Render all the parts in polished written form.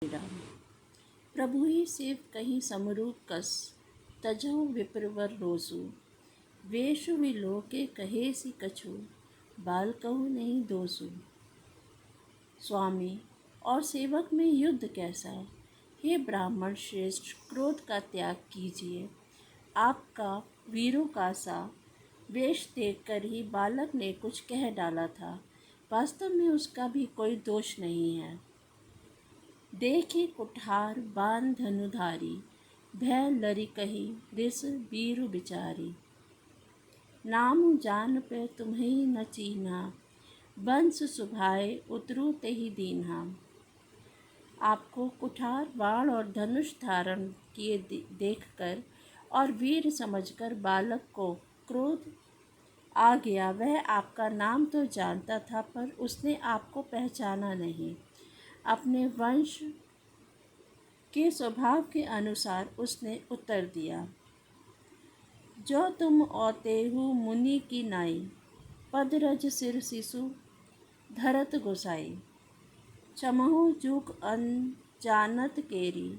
राम। प्रभु ही शिव कहीं समरूप कस, तजहु विप्रवर रोसु। वेशु विलोके कहेसि कछु, बाल कहु नहीं दोसु। स्वामी और सेवक में युद्ध कैसा। हे ब्राह्मण श्रेष्ठ, क्रोध का त्याग कीजिए। आपका वीरों का सा वेश देखकर ही बालक ने कुछ कह डाला था। वास्तव में उसका भी कोई दोष नहीं है। देखे कुठार बान धनुधारी, भय लरी कही रिस बीरु बिचारी। नाम जान पे तुम्हें न चीन्हा, वंश सुभाए उतरू तेहि दीन्हा। आपको कुठार बाण और धनुष धारण किए देखकर और वीर समझकर बालक को क्रोध आ गया। वह आपका नाम तो जानता था, पर उसने आपको पहचाना नहीं। अपने वंश के स्वभाव के अनुसार उसने उत्तर दिया, जो तुम औतेहु मुनि की नाई, पदरज सिर शिशु धरत गोसाई। चमहु चूक अन जानत केरी,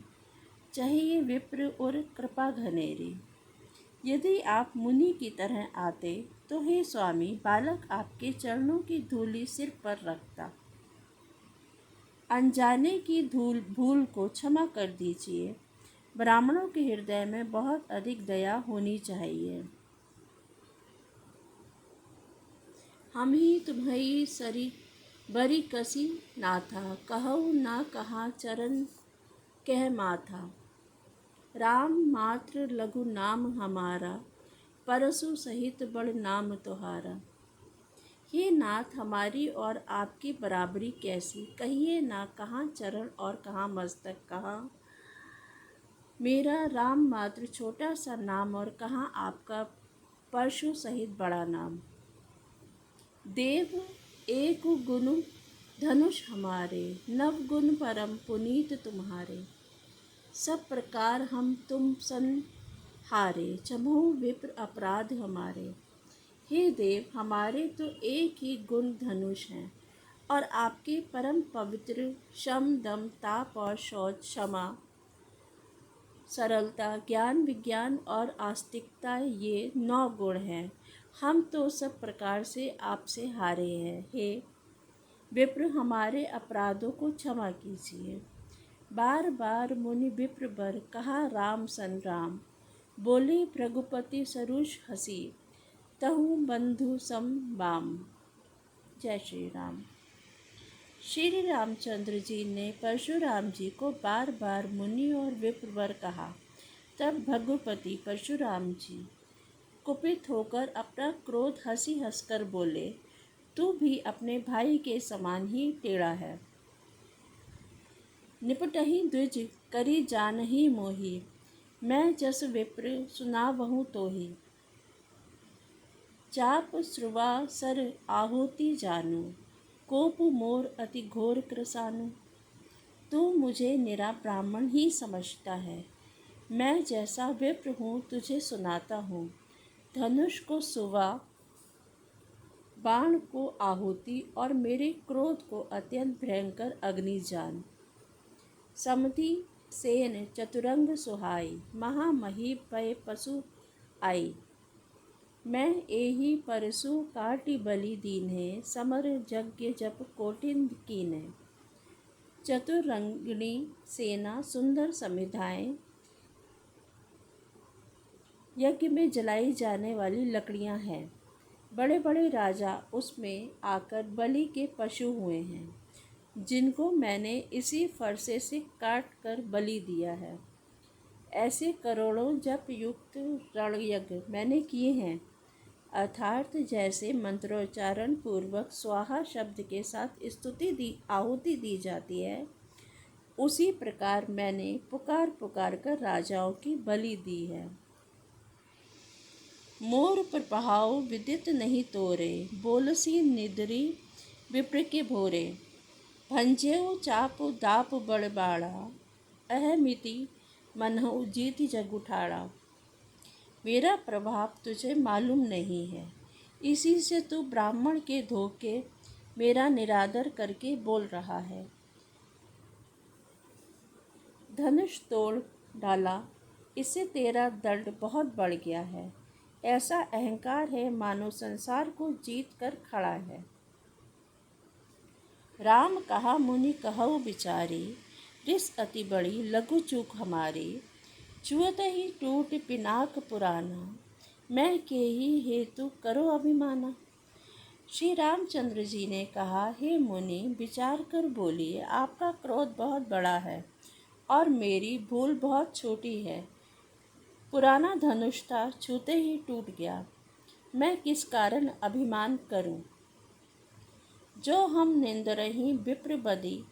चाहिए विप्र उर कृपा घनेरी। यदि आप मुनि की तरह आते तो हे स्वामी, बालक आपके चरणों की धूलि सिर पर रखता। अनजाने की भूल को क्षमा कर दीजिए। ब्राह्मणों के हृदय में बहुत अधिक दया होनी चाहिए। हम ही तुम्हारी सरी बरी कसी नाथा, कहु ना कहा चरण कह माथा। राम मात्र लघु नाम हमारा, परसु सहित बड़ नाम तुम्हारा। हे नाथ, हमारी और आपकी बराबरी कैसी, कहिए ना, कहाँ चरण और कहाँ मस्तक, कहाँ मेरा राम मात्र छोटा सा नाम और कहाँ आपका परशु सहित बड़ा नाम। देव एक गुण धनुष हमारे, नव गुण परम पुनीत तुम्हारे। सब प्रकार हम तुम सन हारे, चमहु विप्र अपराध हमारे। हे देव, हमारे तो एक ही गुण धनुष हैं और आपके परम पवित्र शम दम ताप और शौच, क्षमा सरलता ज्ञान विज्ञान और आस्तिकता, ये 9 गुण हैं। हम तो सब प्रकार से आपसे हारे हैं। हे विप्र, हमारे अपराधों को क्षमा कीजिए। बार बार मुनि विप्र बर कहा राम सन राम, बोले भृगुपति सरुष हसी, तहु बंधु सम बाम। जय श्री राम। श्री रामचंद्र जी ने परशुराम जी को बार बार मुनि और विप्रवर कहा। तब भृगुपति परशुराम जी कुपित होकर अपना क्रोध हंसी हंसकर बोले, तू भी अपने भाई के समान ही टेढ़ा है। निपटहि द्विज करी जानहि मोहि, मैं जस विप्र सुनावहु तोहि। चाप श्रुवा सर आहुति जानू, कोप मोर अति घोर कृसानु। तू मुझे निरा ब्राह्मण ही समझता है। मैं जैसा विप्र हूँ तुझे सुनाता हूँ। धनुष को सुवा, बाण को आहुति और मेरे क्रोध को अत्यंत भयंकर अग्नि जान। समधि सेन चतुरंग सुहाई, महामही पय पशु आई। मैं एहि परसु काटि बलि दीन्हे, समर यज्ञ जप कोटिन कीन्हे। चतुरंगिणी सेना सुंदर समिधाएं, यज्ञ में जलाई जाने वाली लकड़ियां हैं। बड़े बड़े राजा उसमें आकर बलि के पशु हुए हैं, जिनको मैंने इसी फरसे से काट कर बलि दिया है। ऐसे करोड़ों जप युक्त रणयज्ञ मैंने किए हैं, अर्थात जैसे मंत्रोच्चारण पूर्वक स्वाहा शब्द के साथ आहुति दी जाती है, उसी प्रकार मैंने पुकार पुकार कर राजाओं की बलि दी है। मोर प्रभाव विदित नहीं तोरे, बोलसी निदरी विप्र के भोरे। भंज्यो चाप दाप बड़ बाड़ा, अहमिति मनहु जीति जग उठाड़ा। मेरा प्रभाव तुझे मालूम नहीं है, इसी से तू ब्राह्मण के धोखे मेरा निरादर करके बोल रहा है। धनुष तोड़ डाला, इससे तेरा दंड बहुत बढ़ गया है। ऐसा अहंकार है मानो संसार को जीत कर खड़ा है। राम कहा मुनि कहु बिचारी, रिस अति बड़ी लघु चूक हमारी। छुअत ही टूट पिनाक पुराना, मैं के ही हेतु करो अभिमाना। श्री रामचंद्र जी ने कहा, हे मुनि विचार कर बोलिए, आपका क्रोध बहुत बड़ा है और मेरी भूल बहुत छोटी है। पुराना धनुष था, छूते ही टूट गया, मैं किस कारण अभिमान करूं। जो हम निंद रही विप्र बदी,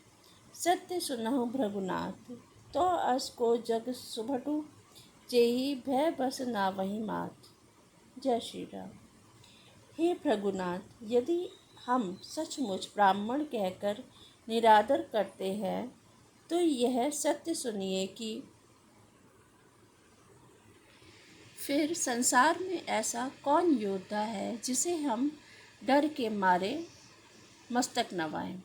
सत्य सुनहु भृगुनाथ। तो अस को जग सुभटु, जेहि भय बस ना वही मात। जय श्री राम। हे भृगुनाथ, यदि हम सचमुच ब्राह्मण कहकर निरादर करते हैं तो यह सत्य सुनिए कि फिर संसार में ऐसा कौन योद्धा है जिसे हम डर के मारे मस्तक नवाएं।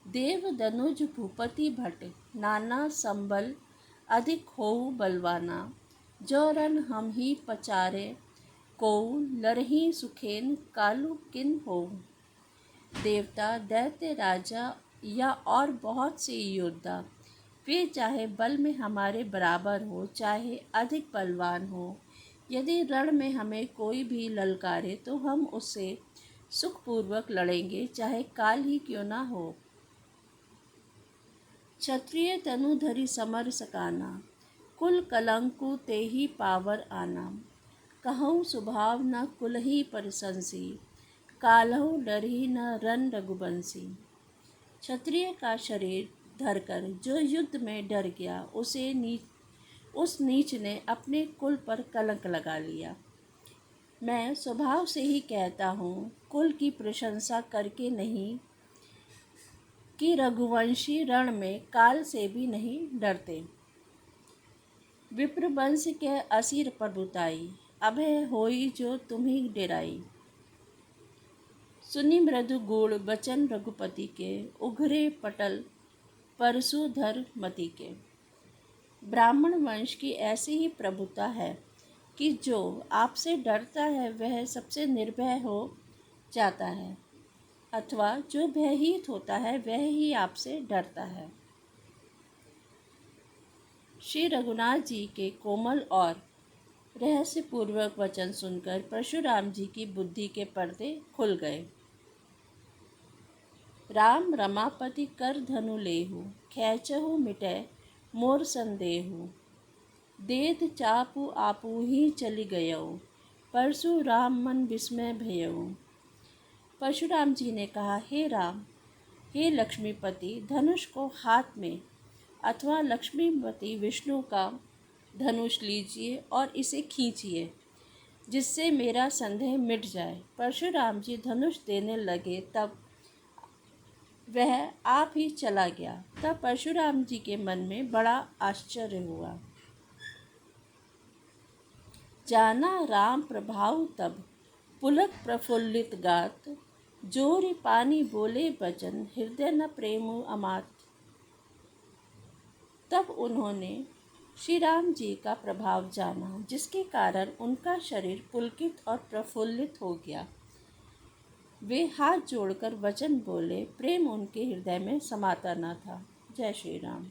देव दनुज भूपति भट, नाना संबल अधिक होऊ बलवाना। जो रन हम ही पचारे, कोऊ लरही सुखेन कालू किन होऊ। देवता, दैत्य, राजा या और बहुत से योद्धा, वे चाहे बल में हमारे बराबर हो, चाहे अधिक बलवान हो, यदि रण में हमें कोई भी ललकारे तो हम उससे सुखपूर्वक लड़ेंगे, चाहे काल ही क्यों ना हो। क्षत्रिय तनु धरि समर सकाना, कुल कलंकु ते ही पावर आना। कहूँ स्वभाव न कुलही परसंसी, कालहु डरही न रन रघुबंसी। क्षत्रिय का शरीर धरकर जो युद्ध में डर गया, उस नीच ने अपने कुल पर कलंक लगा लिया। मैं स्वभाव से ही कहता हूँ, कुल की प्रशंसा करके नहीं, कि रघुवंशी रण में काल से भी नहीं डरते। विप्रवंश के असीर प्रभुताई, अभय होई जो तुम्ही डेराई। सुनि मृदु गुण बचन रघुपति के, उघरे पटल परशुधर मति के। ब्राह्मण वंश की ऐसी ही प्रभुता है कि जो आपसे डरता है वह सबसे निर्भय हो जाता है, अथवा जो भयभीत होता है वह ही आपसे डरता है। श्री रघुनाथ जी के कोमल और रहस्यपूर्वक वचन सुनकर परशुराम जी की बुद्धि के पर्दे खुल गए। राम रमापति कर धनु लेहु, खैचहु मिटै मोर संदेहु। देत चापु आपू ही चली गयौ, परशुराम मन विस्मय भयउ। परशुराम जी ने कहा, हे राम, हे लक्ष्मीपति, धनुष को हाथ में अथवा लक्ष्मीपति विष्णु का धनुष लीजिए और इसे खींचिए, जिससे मेरा संदेह मिट जाए। परशुराम जी धनुष देने लगे, तब वह आप ही चला गया। तब परशुराम जी के मन में बड़ा आश्चर्य हुआ। जाना राम प्रभाव तब, पुलक प्रफुल्लित गात। जोरी पानी बोले बचन, हृदय न प्रेम अमात। तब उन्होंने श्री राम जी का प्रभाव जाना, जिसके कारण उनका शरीर पुलकित और प्रफुल्लित हो गया। वे हाथ जोड़कर वचन बोले, प्रेम उनके हृदय में समाता न था। जय श्री राम।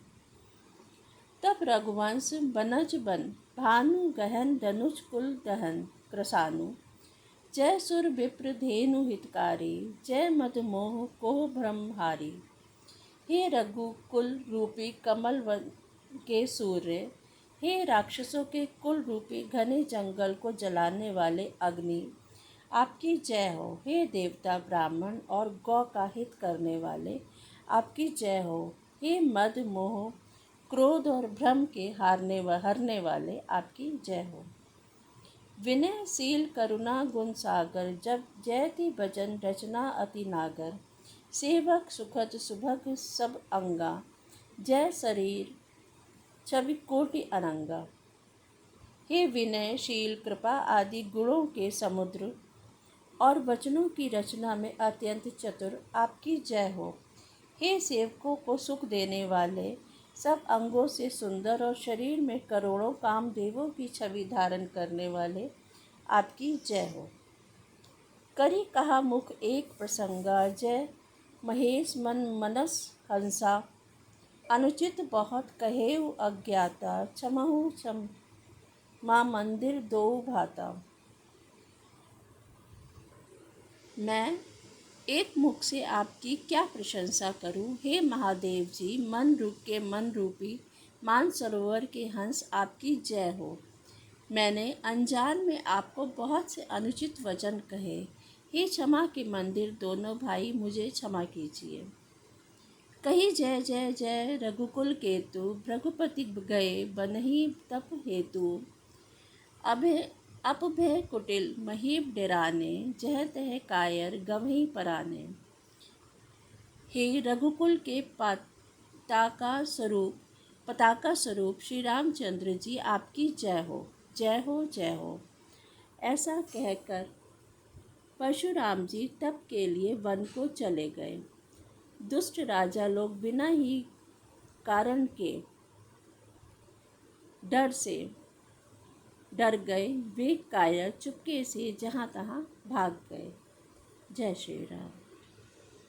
तब रघुवंश बनज बन, भानु गहन धनुष कुल दहन कृसानु। जय सुर विप्र धेनु हितकारी, जय मद मोह कोह ब्रह्महारी। हे रघुकुल रूपी कमल वन के सूर्य, हे राक्षसों के कुल रूपी घने जंगल को जलाने वाले अग्नि, आपकी जय हो। हे देवता, ब्राह्मण और गौ का हित करने वाले, आपकी जय हो। हे मद मोह क्रोध और भ्रम के हरने वाले, आपकी जय हो। विनयशील करुणा गुण सागर, जब जयति भजन रचना अति नागर। सेवक सुखद सुभग सब अंगा, जय शरीर छवि कोटि अनंगा। हे विनयशील, कृपा आदि गुणों के समुद्र और वचनों की रचना में अत्यंत चतुर, आपकी जय हो। हे सेवकों को सुख देने वाले, सब अंगों से सुंदर और शरीर में करोड़ों कामदेवों की छवि धारण करने वाले आपकी जय हो। करी कहा मुख एक प्रसंगा, जय महेश मन मनस हंसा। अनुचित बहुत कहेउ अज्ञाता, क्षमहु क्षम माँ मंदिर दो भाता। मैं एक मुख से आपकी क्या प्रशंसा करूं, हे महादेव जी। मन रूप के मन रूपी मानसरोवर के हंस आपकी जय हो। मैंने अनजान में आपको बहुत से अनुचित वचन कहे, हे क्षमा के मंदिर दोनों भाई मुझे क्षमा कीजिए। कही जय जय जय रघुकुल केतु, रघुपति गए बनहि तप हेतु। अभय अपभय कुटिल महीप डेराने, जह तह कायर गवहीं पराने। हे रघुकुल के पताका स्वरूप श्री रामचंद्र जी आपकी जय हो, जय हो, जय हो। ऐसा कहकर परशुराम जी तप के लिए वन को चले गए। दुष्ट राजा लोग बिना ही कारण के डर गए। वे कायर चुपके से जहाँ तहाँ भाग गए। जय श्री राम।